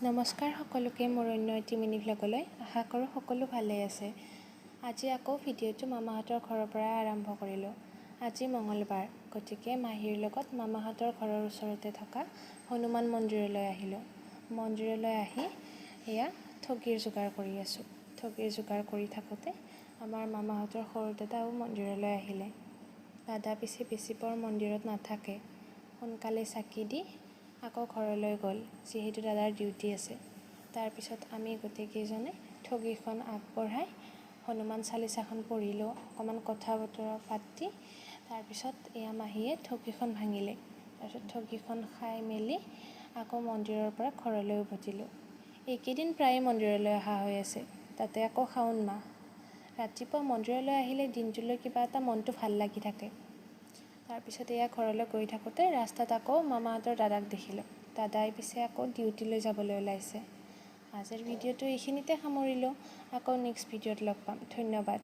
নমস্কাৰ সকলোকে মোৰ অন্য এটি মিনি ভ্লগলৈ আশা কৰোঁ সকলো ভালে আছে। আজি আকৌ ভিডিঅ'টো মামাহঁতৰ ঘৰৰ পৰা আৰম্ভ কৰিলোঁ। আজি মঙলবাৰ, গতিকে মাহীৰ লগত মামাহঁতৰ ঘৰৰ ওচৰতে থকা হনুমান মন্দিৰলৈ আহিলোঁ। মন্দিৰলৈ আহি এয়া ঠগীৰ যোগাৰ কৰি আছোঁ। ঠগীৰ যোগাৰ কৰি থাকোঁতে আমাৰ মামাহঁতৰ সৰু দাদাও মন্দিৰলৈ আহিলে। দাদা পিছে বেছি পৰ মন্দিৰত নাথাকে, সোনকালে চাকি দি আকৌ ঘৰলৈ গ'ল, যিহেতু দাদাৰ ডিউটি আছে। তাৰপিছত আমি গোটেইকেইজনে ঠগীখন আগবঢ়াই হনুমান চালিচাখন পঢ়িলোঁ, অকণমান কথা বতৰা পাতি তাৰপিছত এয়া মাহীয়ে ঠগীখন ভাঙিলে। তাৰপিছত ঠগীখন খাই মেলি আকৌ মন্দিৰৰ পৰা ঘৰলৈ উভতিলোঁ। এইকেইদিন প্ৰায়ে মন্দিৰলৈ অহা হৈ আছে, তাতে আকৌ শাওণ মাহ। ৰাতিপুৱা মন্দিৰলৈ আহিলে দিনটোলৈ কিবা এটা মনটো ভাল লাগি থাকে। তাৰপিছত এয়া ঘৰলৈ গৈ থাকোঁতে ৰাস্তাত আকৌ মামাহঁতৰ দাদাক দেখিলোঁ। দাদাই পিছে আকৌ ডিউটিলৈ যাবলৈ ওলাইছে। আজিৰ ভিডিঅ'টো এইখিনিতে সামৰিলোঁ। আকৌ নেক্সট ভিডিঅ'ত লগ পাম। ধন্যবাদ।